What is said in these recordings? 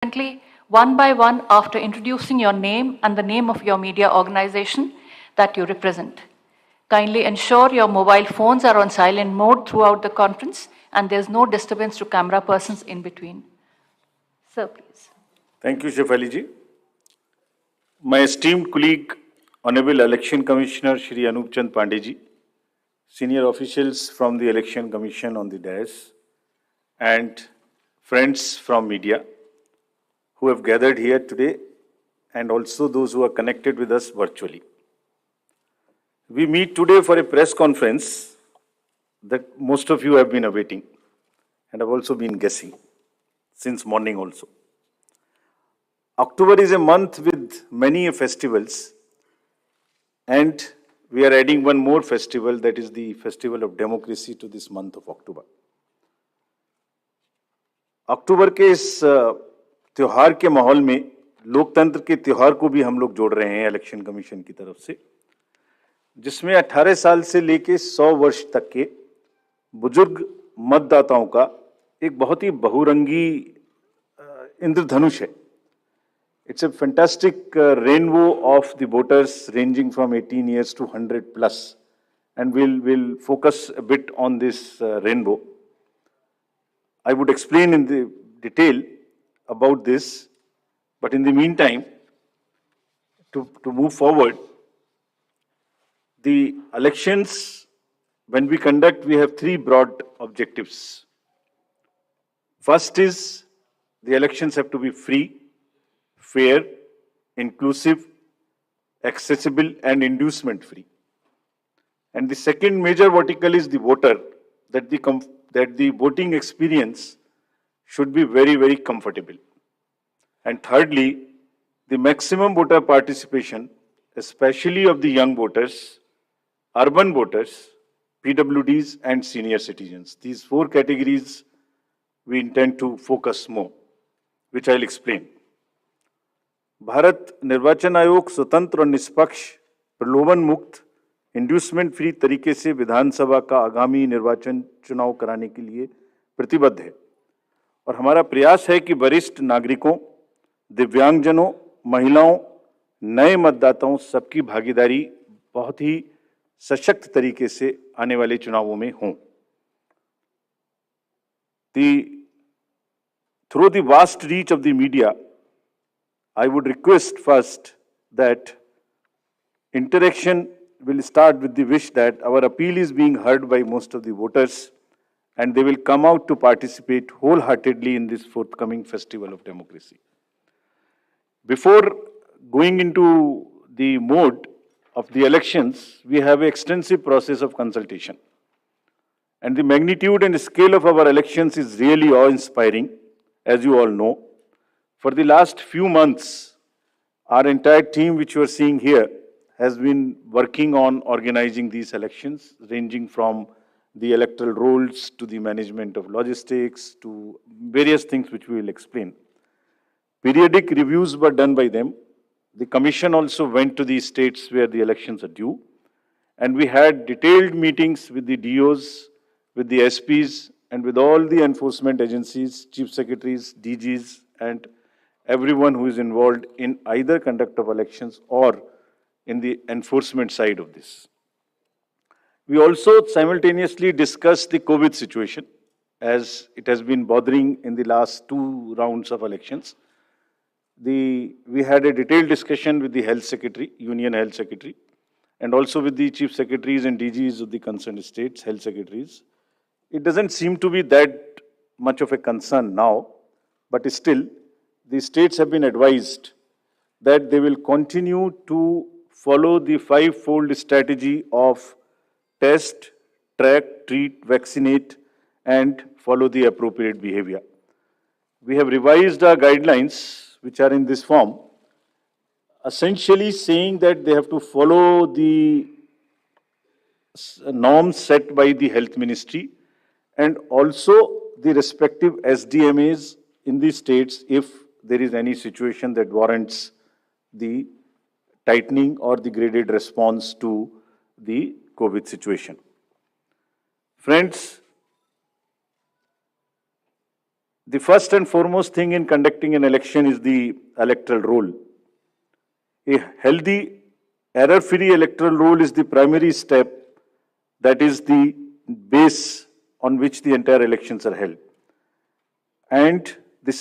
Currently, one by one, after introducing your name and the name of your media organization that you represent. Kindly ensure your mobile phones are on silent mode throughout the conference and there's no disturbance to camera persons in between. Sir, please. Thank you, Shefali ji. My esteemed colleague, Honorable Election Commissioner Shri Anup Chand Pandey ji, senior officials from the Election Commission on the dais, and friends from media who have gathered here today, and also those who are connected with us virtually. We meet today for a press conference that most of you have been awaiting and have also been guessing since morning also. October is a month with many festivals, and we are adding one more festival, that is the Festival of Democracy, to this month of October. अक्टूबर के इस त्योहार के माहौल में लोकतंत्र के त्योहार को भी हम लोग जोड़ रहे हैं इलेक्शन कमीशन की तरफ से, जिसमें 18 साल से लेके 100 वर्ष तक के बुजुर्ग मतदाताओं का एक बहुत ही बहुरंगी इंद्रधनुष है. It's a fantastic rainbow of the voters ranging from 18 years to 100 plus, and we'll focus a bit on this rainbow. I would explain in the detail about this, but in the meantime, to move forward, the elections, when we conduct, we have three broad objectives. First is, the elections have to be free, fair, inclusive, accessible, and inducement free. And the second major vertical is the voter, that the voting experience should be very, very comfortable. And thirdly, the maximum voter participation, especially of the young voters, urban voters, PWDs, and senior citizens. These four categories we intend to focus more, which I'll explain. Bharat निर्वाचन आयोग स्वतंत्र और निष्पक्ष, प्रलोभन मुक्त, inducement free तरीके से विधानसभा का आगामी निर्वाचन चुनाव कराने के लिए प्रतिबद्ध है, और हमारा प्रयास है कि वरिष्ठ नागरिकों, दिव्यांगजनों, महिलाओं, नए मतदाताओं सबकी भागीदारी बहुत ही सशक्त तरीके से आने वाले चुनावों में हो. Through the vast reach of the media, I would request first that interaction will start with the wish that our appeal is being heard by most of the voters, and they will come out to participate wholeheartedly in this forthcoming Festival of Democracy. Before going into the mode of the elections, we have an extensive process of consultation. And the magnitude and scale of our elections is really awe-inspiring, as you all know. For the last few months, our entire team, which you are seeing here, has been working on organizing these elections, ranging from the electoral rolls to the management of logistics to various things which we will explain. Periodic reviews were done by them. The commission also went to the states where the elections are due, and we had detailed meetings with the DOs, with the SPs, and with all the enforcement agencies, chief secretaries, DGs, and everyone who is involved in either conduct of elections or in the enforcement side of this. We also simultaneously discussed the COVID situation, as it has been bothering in the last two rounds of elections. We had a detailed discussion with the Health Secretary, Union Health Secretary, and also with the Chief Secretaries and DGs of the concerned states, Health Secretaries. It doesn't seem to be that much of a concern now, but still, the states have been advised that they will continue to follow the five-fold strategy of test, track, treat, vaccinate, and follow the appropriate behavior. We have revised our guidelines, which are in this form, essentially saying that they have to follow the norms set by the Health Ministry and also the respective SDMAs in the states if there is any situation that warrants the tightening or the graded response to the COVID situation. Friends, The first and foremost thing in conducting an election is the electoral roll. A healthy, error-free electoral roll is the primary step, that is the base on which the entire elections are held. And the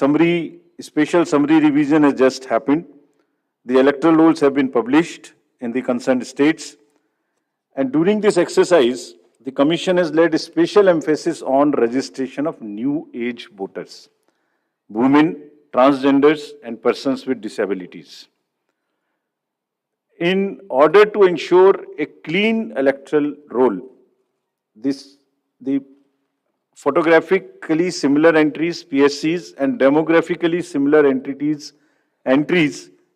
special summary revision has just happened. The electoral rolls have been published in the concerned states. And during this exercise, the Commission has laid a special emphasis on registration of new age voters, women, transgenders, and persons with disabilities. In order to ensure a clean electoral roll, the photographically similar entries, PSCs, and demographically similar entries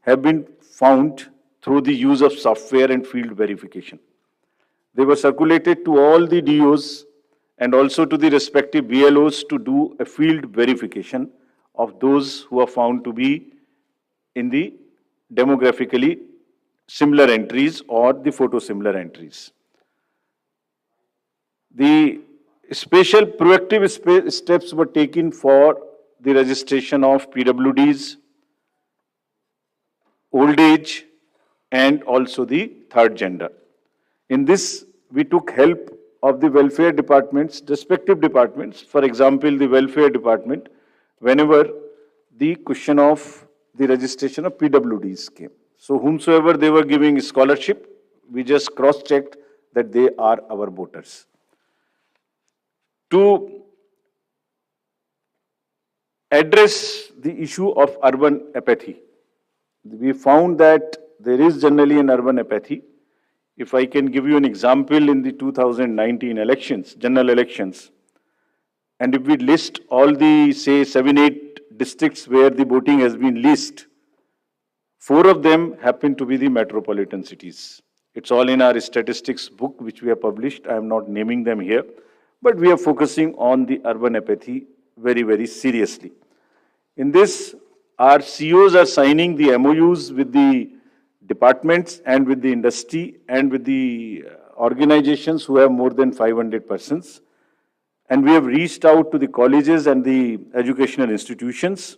have been found through the use of software and field verification. They were circulated to all the DOs and also to the respective BLOs to do a field verification of those who are found to be in the demographically similar entries or the photo similar entries. The special proactive steps were taken for the registration of PWDs, old age, and also the third gender. In this, we took help of the welfare departments, respective departments. For example, the welfare department, whenever the question of the registration of PWDs came. So whomsoever they were giving scholarship, we just cross-checked that they are our voters. To address the issue of urban apathy, we found that there is generally an urban apathy. If I can give you an example, in the 2019 elections, general elections, and if we list all the, say, 7-8 districts where the voting has been least, 4 of them happen to be the metropolitan cities. It's all in our statistics book, which we have published. I am not naming them here, but we are focusing on the urban apathy very, very seriously. In this, our CEOs are signing the MOUs with the departments and with the industry and with the organizations who have more than 500 persons. And we have reached out to the colleges and the educational institutions.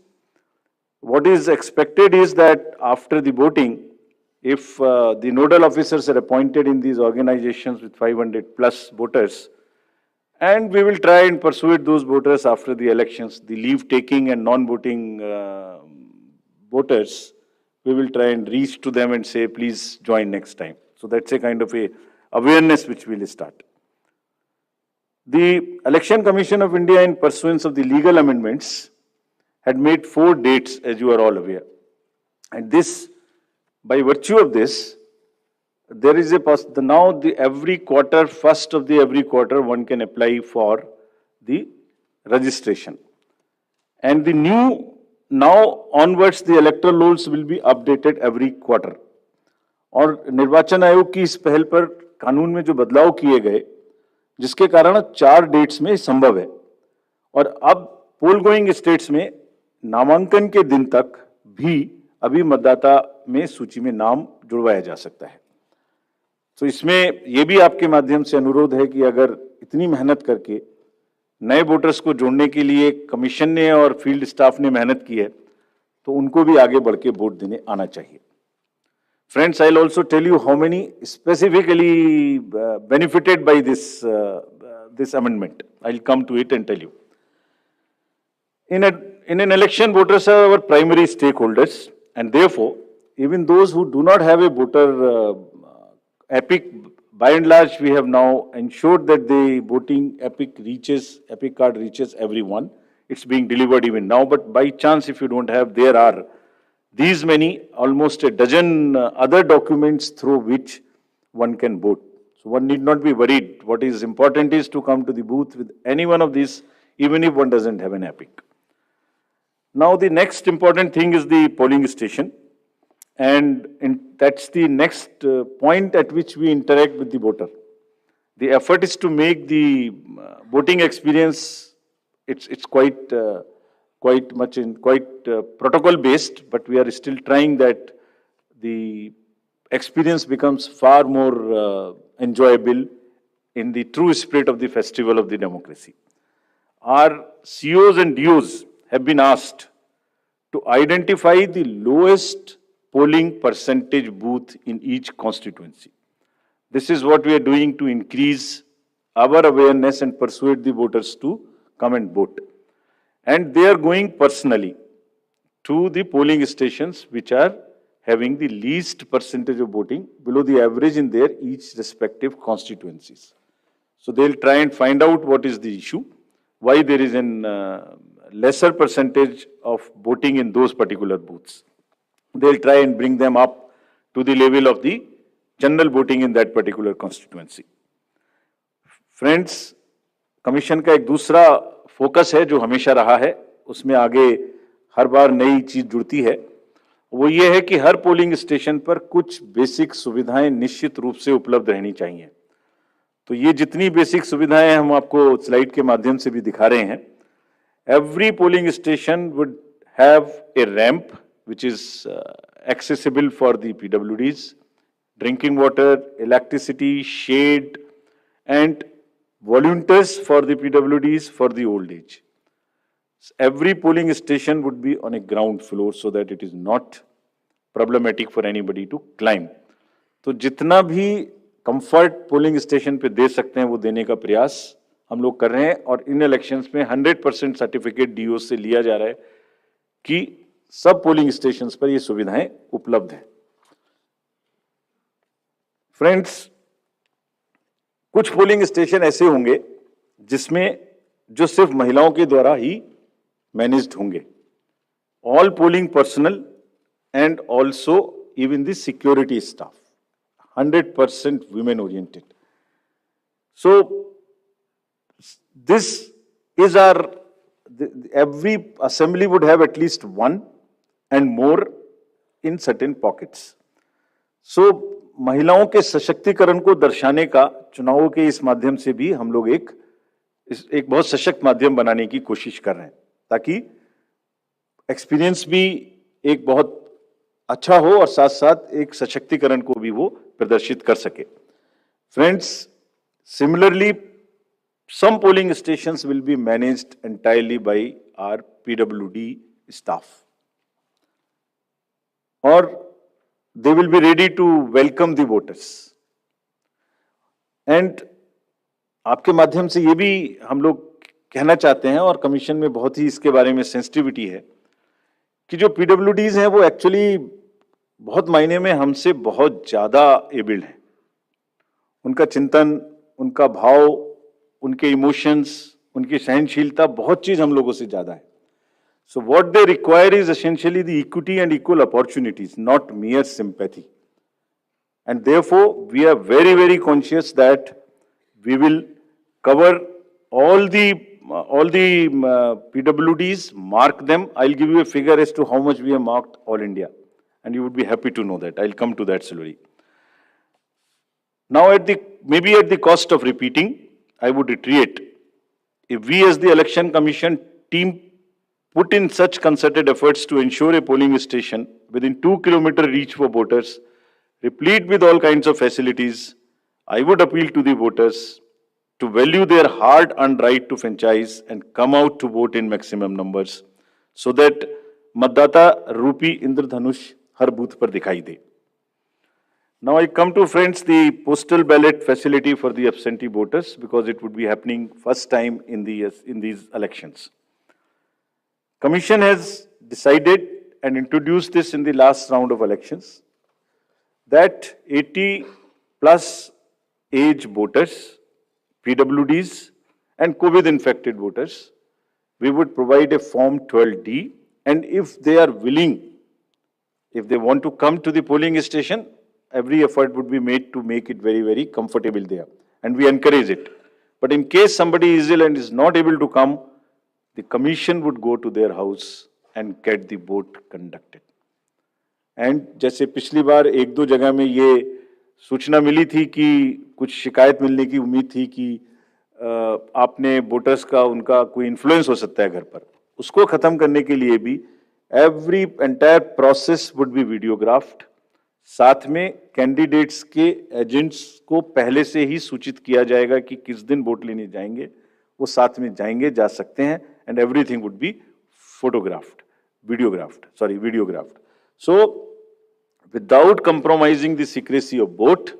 What is expected is that after the voting, if the nodal officers are appointed in these organizations with 500 plus voters, and we will try and persuade those voters after the elections, the leave-taking and non-voting voters, we will try and reach to them and say, please join next time. So that's a kind of a awareness which we will start. The Election Commission of India, in pursuance of the legal amendments, had made 4 dates, as you are all aware. And this, by virtue of this, there is every quarter, first of the every quarter, one can apply for the registration. And the now onwards, the electoral rolls will be updated every quarter. और निर्वाचन आयोग की इस पहल पर कानून में जो बदलाव किए गए, जिसके कारण 4 डेट्स में संभव है, और अब पोल गोइंग स्टेट्स में नामांकन के दिन तक भी अभी मतदाता में सूची में नाम जुड़वाया जा सकता है. तो इसमें यह भी आपके माध्यम से अनुरोध है कि अगर इतनी मेहनत करके नए वोटर्स को जोड़ने के लिए कमीशन ने और फील्ड स्टाफ ने मेहनत की है, तो उनको भी आगे बढ़ के वोट देने आना चाहिए. Friends, I'll also tell you how many specifically benefited by this amendment. I'll come to it and tell you. In an election, voters are our primary stakeholders, and therefore, even those who do not have a voter epic, by and large, we have now ensured that the voting epic card reaches everyone. It's being delivered even now, but by chance, if you don't have, there are these many, almost a dozen other documents through which one can vote. So one need not be worried. What is important is to come to the booth with any one of these, even if one doesn't have an epic. Now the next important thing is the polling station. And that's the next point at which we interact with the voter. The effort is to make the voting experience, it's quite protocol based, but we are still trying that the experience becomes far more enjoyable in the true spirit of the festival of the democracy. Our CEOs and DOs have been asked to identify the lowest polling percentage booth in each constituency. This is what we are doing to increase our awareness and persuade the voters to come and vote. And they are going personally to the polling stations which are having the least percentage of voting below the average in their each respective constituencies. So they'll try and find out what is the issue, why there is an lesser percentage of voting in those particular booths. They'll try and bring them up to the level of the general voting in that particular constituency. Friends, commission का एक दूसरा focus है जो हमेशा रहा है, उसमें आगे हर बार नई चीज जुड़ती है, वो ये है कि हर पोलिंग स्टेशन पर कुछ बेसिक सुविधाएं निश्चित रूप से उपलब्ध रहनी चाहिए। तो ये जितनी बेसिक सुविधाएं हम आपको स्लाइड के माध्यम से भी दिखा रहे हैं, every polling station would have a ramp which is accessible for the PWDs, drinking water, electricity, shade, and volunteers for the PWDs for the old age. Every polling station would be on a ground floor so that it is not problematic for anybody to climb. तो जितना भी comfort polling station पे दे सकते हैं वो देने का प्रयास हम लोग कर रहे हैं, और इन इलेक्शंस में 100% सर्टिफिकेट डीओ से लिया जा रहा है कि सब पोलिंग स्टेशंस पर ये सुविधाएं उपलब्ध हैं। फ्रेंड्स, कुछ पोलिंग स्टेशन ऐसे होंगे जिसमें जो सिर्फ महिलाओं के द्वारा ही मैनेज्ड होंगे, all polling personal and also even the security staff 100% women oriented. So this is every assembly would have at least one and more in certain pockets. So महिलाओं के सशक्तिकरण को दर्शाने का चुनावों के इस माध्यम से भी हम लोग एक बहुत सशक्त माध्यम बनाने की कोशिश कर रहे हैं, ताकि एक्सपीरियंस भी एक बहुत अच्छा हो और साथ साथ एक सशक्तिकरण को भी वो प्रदर्शित कर सके। Friends, similarly some polling stations will be managed entirely by our PWD staff, or they will be ready to welcome the voters. And आपके माध्यम से ये भी हम लोग कहना चाहते हैं, और कमीशन में बहुत ही इसके बारे में सेंसिटिविटी है, कि जो PWDs हैं वो एक्चुअली बहुत मायने में हमसे बहुत ज्यादा एबल्ड हैं। उनका चिंतन, उनका भाव, उनके इमोशंस, उनकी सहनशीलता, बहुत चीज हम लोगों से ज्यादा है। So what they require is essentially the equity and equal opportunities, not mere sympathy. And therefore we are very, very conscious that we will cover all the PWDs, mark them. I'll give you a figure as to how much we have marked all India, and you would be happy to know that. I'll come to that slowly. Now, maybe at the cost of repeating, I would reiterate, if we as the Election Commission team put in such concerted efforts to ensure a polling station within 2-kilometer reach for voters, replete with all kinds of facilities, I would appeal to the voters to value their hard-earned right to franchise and come out to vote in maximum numbers, so that मतदाता रूपी इंद्रधनुष हर booth पर दिखाई दे। Now I come to, friends, the postal ballot facility for the absentee voters, because it would be happening first time in these elections. Commission has decided and introduced this in the last round of elections, that 80 plus age voters, PWDs and COVID infected voters, we would provide a form 12D, and if they are willing, if they want to come to the polling station, every effort would be made to make it very, very comfortable there, and we encourage it. But in case somebody is ill and is not able to come, the commission would go to their house and get the vote conducted. And जैसे पिछली बार 1-2 जगह में ये सूचना मिली थी कि कुछ शिकायत मिलने की उम्मीद थी कि आपने वोटर्स का उनका कोई इन्फ्लुएंस हो सकता है घर पर, उसको खत्म करने के लिए भी every entire process would be videographed. साथ में कैंडिडेट्स के एजेंट्स को पहले से ही सूचित किया जाएगा कि किस दिन वोट लेने जाएंगे, वो साथ में जाएंगे, जा सकते हैं, and everything would be videographed. So, without compromising the secrecy of boat,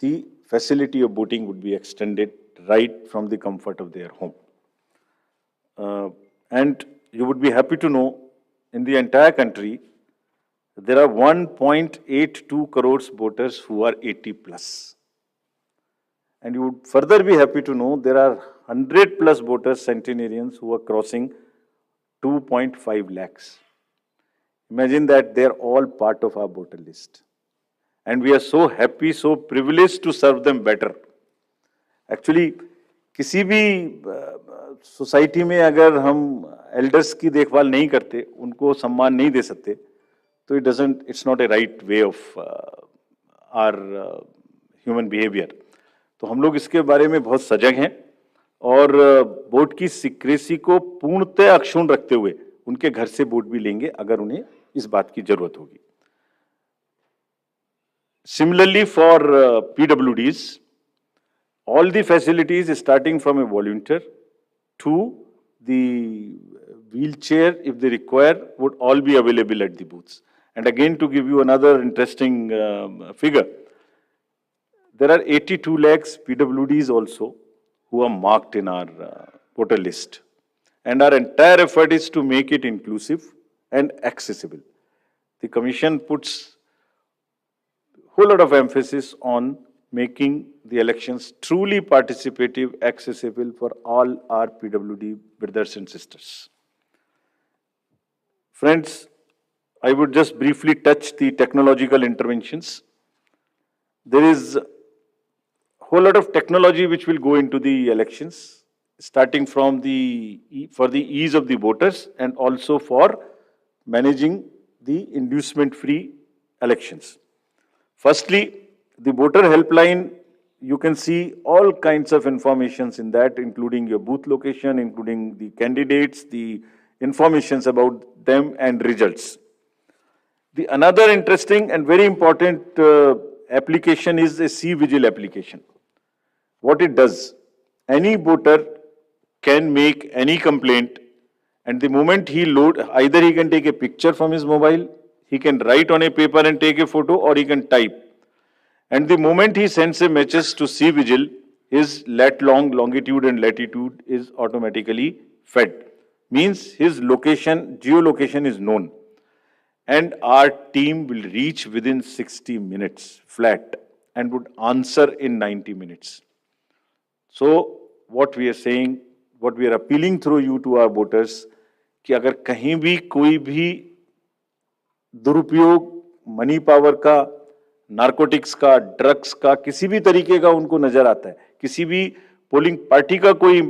the facility of boating would be extended right from the comfort of their home. And you would be happy to know, in the entire country, there are 1.82 crores boaters who are 80 plus. And you would further be happy to know there are 100 plus boaters, centenarians, who are crossing 2.5 lakhs. Imagine that they're all part of our boater list. And we are so happy, so privileged to serve them better. Actually, किसी भी society में अगर हम elders की देखभाल नहीं करते, उनको सम्मान नहीं दे सकते, तो it's not a right way of our human behaviour. तो हम लोग इसके बारे में बहुत सजग हैं और बोट की सीक्रेसी को पूर्णतः अक्षुण्ण रखते हुए उनके घर से बोट भी लेंगे अगर उन्हें इस बात की जरूरत होगी. Similarly, for PWDs, all the facilities starting from a volunteer to the wheelchair, if they require, would all be available at the booths. And again, to give you another interesting figure, there are 82 lakhs PWDs also who are marked in our voter list. And our entire effort is to make it inclusive and accessible. The Commission puts whole lot of emphasis on making the elections truly participative, accessible for all our PWD brothers and sisters. Friends, I would just briefly touch the technological interventions. There is a whole lot of technology which will go into the elections, starting from for the ease of the voters and also for managing the inducement-free elections. Firstly, the voter helpline, you can see all kinds of informations in that, including your booth location, including the candidates, the informations about them and results. The another interesting and very important application is a C-Vigil application. What it does, any voter can make any complaint, and the moment he load, either he can take a picture from his mobile, he can write on a paper and take a photo, or he can type. And the moment he sends a message to C-Vigil, his longitude and latitude is automatically fed. Means his location, geolocation is known. And our team will reach within 60 minutes flat and would answer in 90 minutes. So what we are saying, what we are appealing through you to our voters, कि अगर कहीं भी कोई भी दुरुपयोग money power का, narcotics का, drugs का, किसी भी तरीके का उनको नजर आता है, किसी भी पोलिंग पार्टी का कोई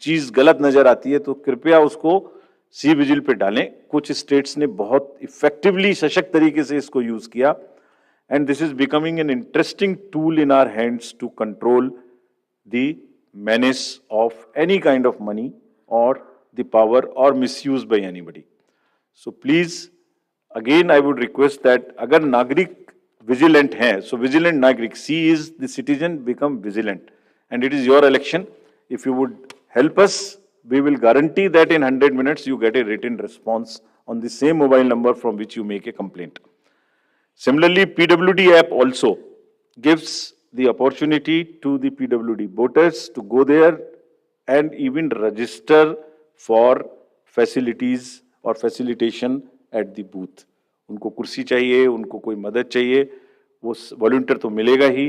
चीज गलत नजर आती है, तो कृपया उसको C-Vigil पे डालें. कुछ स्टेट्स ने बहुत इफेक्टिवली, सशक्त तरीके से इसको यूज किया, and this is becoming an interesting tool in our hands to control the menace of any kind of money or the power or misuse by anybody. So please, again I would request that agar nagrik vigilant hai, so vigilant nagrik, C is the citizen, become vigilant, and it is your election. If you would help us, we will guarantee that in 100 minutes you get a written response on the same mobile number from which you make a complaint. Similarly, PWD app also gives the opportunity to the PWD voters to go there and even register for facilities or facilitation at the booth. उनको कुर्सी चाहिए, उनको कोई मदद चाहिए, वो volunteer तो मिलेगा ही,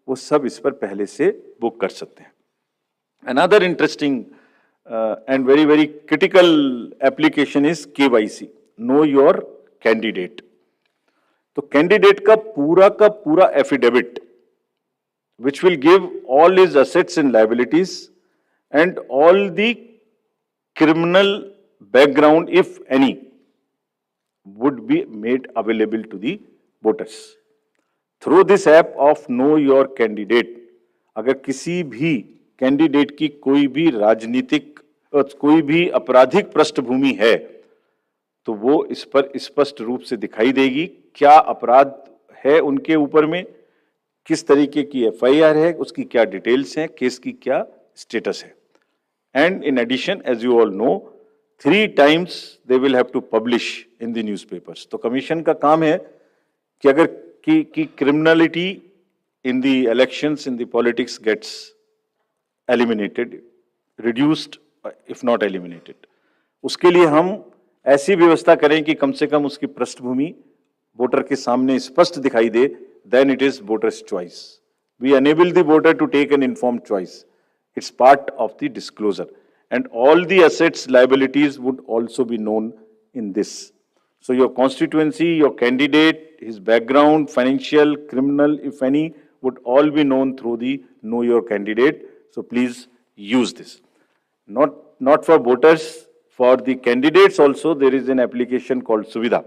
वो सब इस पर पहले से बुक कर सकते हैं. Another interesting and very, very critical application is KYC, Know Your Candidate. तो कैंडिडेट का पूरा affidavit, which will give all his assets and liabilities and all the criminal background, if any, would be made available to the voters. Through this app of Know Your Candidate, अगर किसी भी candidate की कोई भी राजनीतिक कोई भी आपराधिक पृष्ठभूमि है, तो वो इस पर स्पष्ट रूप से दिखाई देगी क्या अपराध है उनके ऊपर में, किस तरीके की FIR है, उसकी क्या डिटेल्स हैं, केस की क्या स्टेटस है. And in addition, as you all know, 3 times they will have to publish in the newspapers. तो commission का काम है कि अगर की criminality in the elections, in the politics gets eliminated, reduced, if not eliminated. उसके लिए हम ऐसी व्यवस्था करें कि कम से कम उसकी पृष्ठभूमि वोटर के सामने स्पष्ट दिखाई दे, then it is voter's choice. We enable the voter to take an informed choice. It's part of the disclosure. And all the assets, liabilities would also be known in this. So your constituency, your candidate, his background, financial, criminal, if any, would all be known through the Know Your Candidate. So please use this. Not for voters, for the candidates also, there is an application called Suvidha.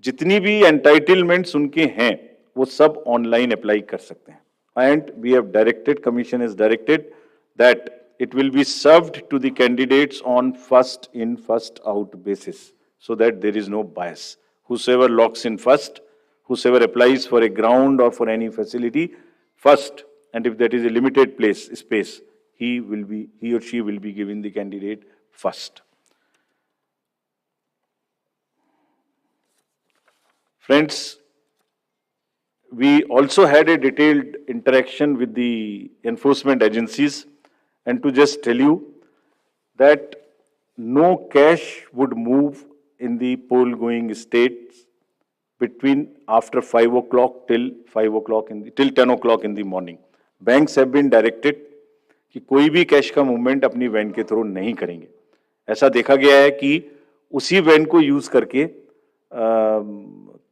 जितनी भी entitlements उनके हैं, वो सब online apply कर सकते हैं. And we have directed, Commission has directed that it will be served to the candidates on first in, first out basis, so that there is no bias. Whosoever locks in first, whosoever applies for a ground or for any facility first, and if that is a limited space, he or she will be given the candidate first. Friends, we also had a detailed interaction with the enforcement agencies, and to just tell you that no cash would move in the poll-going states between after 5 o'clock till 10 o'clock in the morning. Banks have been directed कि कोई भी cash का movement अपनी van के through नहीं करेंगे. ऐसा देखा गया है कि उसी वैन को यूज करके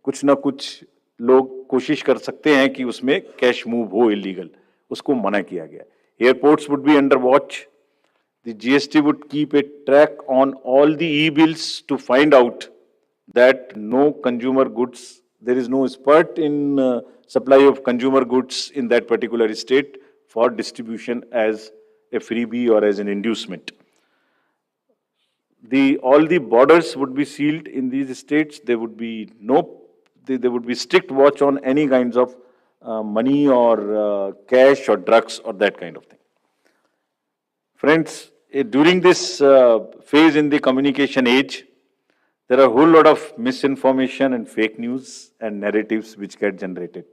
कुछ ना कुछ लोग कोशिश कर सकते हैं कि उसमें कैश मूव हो इलीगल, उसको मना किया गया. Airports would be under watch. The GST would keep a track on all the e-bills to find out that no consumer goods, there is no spurt in supply of consumer goods in that particular state for distribution as a freebie or as an inducement. All the borders would be sealed in these states. There would be strict watch on any kinds of money or cash or drugs or that kind of thing. Friends, during this phase in the communication age, there are a whole lot of misinformation and fake news and narratives which get generated.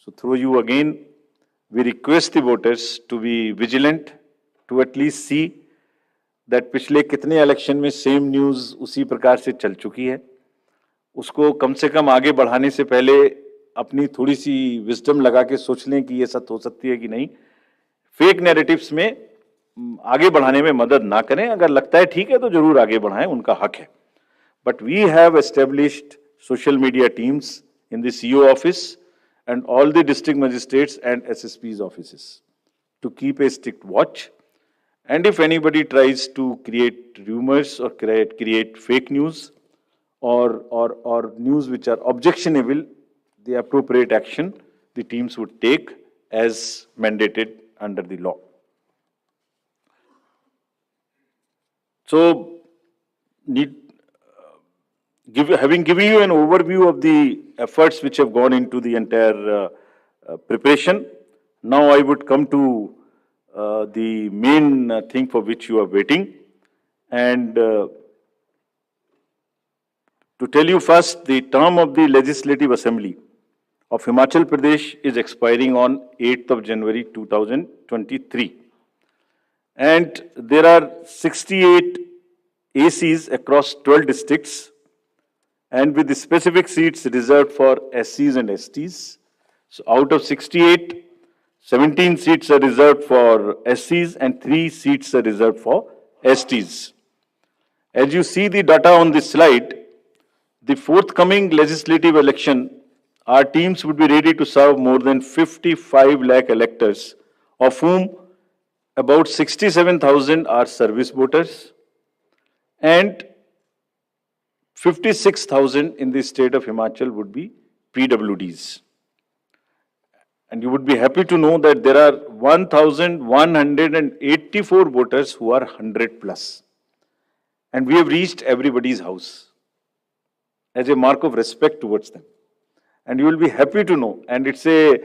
So through you again, we request the voters to be vigilant, to at least see that पिछले कितने election में same news उसी प्रकार से चल चुकी है, उसको कम से कम आगे बढ़ाने से पहले अपनी थोड़ी सी विजडम लगा के सोच लें कि ये सच हो सकती है कि नहीं. फेक नैरेटिव्स में आगे बढ़ाने में मदद ना करें. अगर लगता है ठीक है तो जरूर आगे बढ़ाएं, उनका हक है. But we have established social media teams in the CO office and all the district magistrates and SSP's offices to keep a strict watch. And if anybody tries to create rumors or create fake news or news which are objectionable, the appropriate action the teams would take as mandated under the law. So, having given you an overview of the efforts which have gone into the entire preparation, now I would come to the main thing for which you are waiting. And to tell you first, the term of the Legislative Assembly of Himachal Pradesh is expiring on 8th of January 2023. And there are 68 ACs across 12 districts, and with the specific seats reserved for SCs and STs. So out of 68, 17 seats are reserved for SCs and 3 seats are reserved for STs. As you see the data on this slide, the forthcoming legislative election, our teams would be ready to serve more than 55 lakh electors, of whom about 67,000 are service voters and 56,000 in the state of Himachal would be PWDs. And you would be happy to know that there are 1,184 voters who are 100 plus. And we have reached everybody's house as a mark of respect towards them. And you will be happy to know, and it's a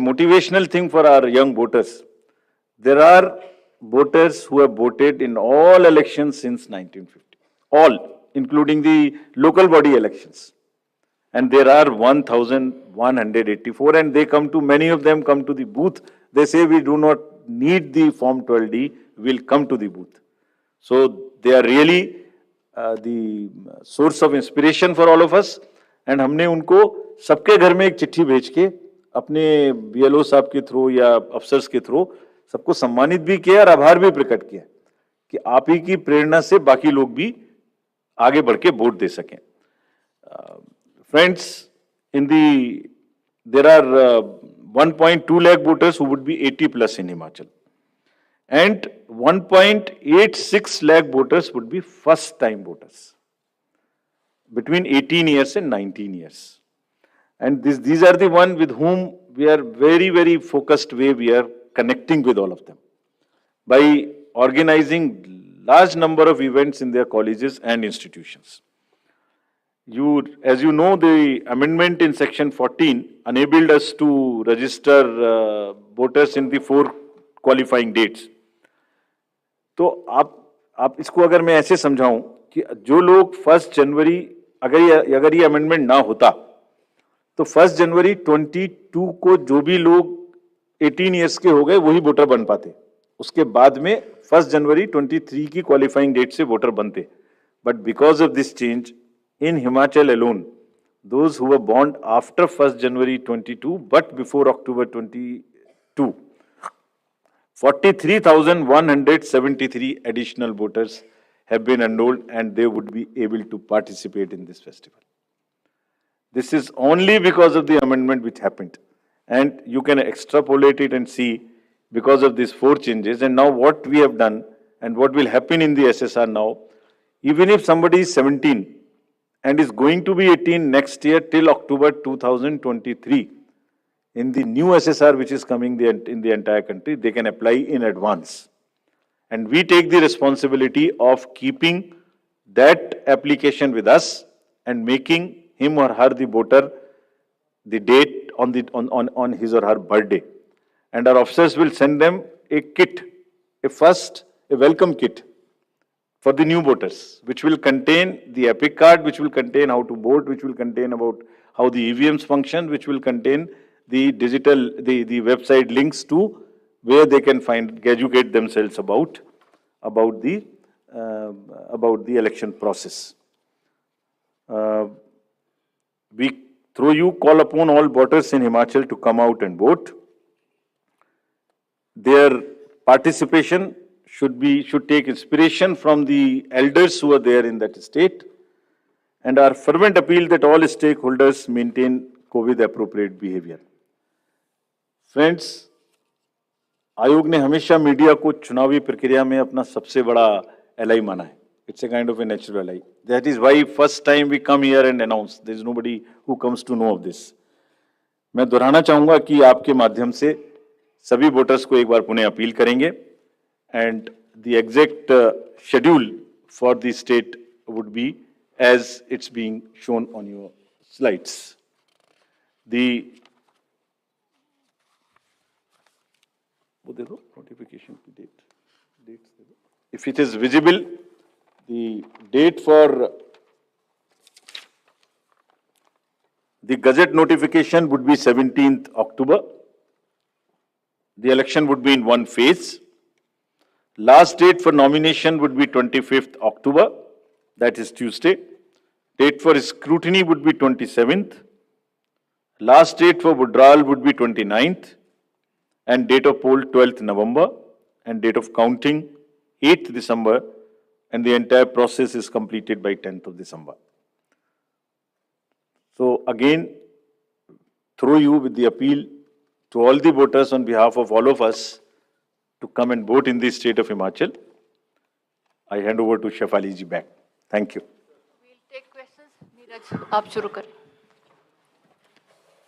motivational thing for our young voters. There are voters who have voted in all elections since 1950. All, including the local body elections. And there are 1,184, and they come to, many of them come to the booth. They say we do not need the Form 12D, we'll come to the booth. So they are really the source of inspiration for all of us. And हमने उनको सबके घर में एक चिट्ठी भेज के अपने BLO साहब के थ्रू या अफसर्स के थ्रू सबको सम्मानित भी किया और आभार भी प्रकट किया कि आप ही की प्रेरणा से बाकी लोग भी आगे बढ़ के वोट दे सकें. Friends, there are 1.2 lakh voters who would be 80 plus in Himachal. And 1.86 lakh voters would be first time voters between 18 years and 19 years. And these are the ones with whom we are very, very focused way we are connecting with all of them by organizing large number of events in their colleges and institutions. As you know, the amendment in section 14 enabled us to register voters in the 4 qualifying dates. तो आप इसको अगर मैं ऐसे समझाऊं कि जो लोग 1 जनवरी अगर ये अमेंडमेंट ना होता तो 1 जनवरी 22 को जो भी लोग 18 इयर्स के हो गए वही वोटर बन पाते. उसके बाद में 1 जनवरी 23 की क्वालिफाइंग डेट से वोटर बनते. But because of this change in Himachal alone, those who were born after 1st January 22 but before October 22, 43,173 additional voters have been enrolled and they would be able to participate in this festival. This is only because of the amendment which happened. And you can extrapolate it and see because of these 4 changes. And now what we have done and what will happen in the SSR now, even if somebody is 17, and is going to be 18 next year till October 2023. In the new SSR which is coming in the entire country, they can apply in advance. And we take the responsibility of keeping that application with us and making him or her the voter the date on his or her birthday. And our officers will send them a kit, a welcome kit for the new voters, which will contain the epic card, which will contain how to vote, which will contain about how the EVMs function, which will contain the digital, the website links to where they can educate themselves about the election process. We, through you, call upon all voters in Himachal to come out and vote. Their participation should take inspiration from the elders who are there in that state, and our fervent appeal that all stakeholders maintain COVID appropriate behavior. Friends, आयोग ने हमेशा media को चुनावी प्रक्रिया में अपना सबसे बड़ा ally माना है. It's a kind of a natural ally. That is why first time we come here and announce. There is nobody who comes to know of this. मैं दोहराना चाहूँगा कि आपके माध्यम से सभी वोटर्स को एक बार पुनः अपील करेंगे. And the exact schedule for the state would be as it's being shown on your slides. Notification date. If it is visible, the date for the Gazette notification would be 17th October. The election would be in one phase. Last date for nomination would be 25th October, that is Tuesday. Date for scrutiny would be 27th. Last date for withdrawal would be 29th. And date of poll 12th November. And date of counting 8th December. And the entire process is completed by 10th of December. So again, through you with the appeal to all the voters on behalf of all of us, to come and vote in the state of Himachal. I hand over to Shefali ji back. Thank you. We'll take questions. Neeraj, आप शुरू करें.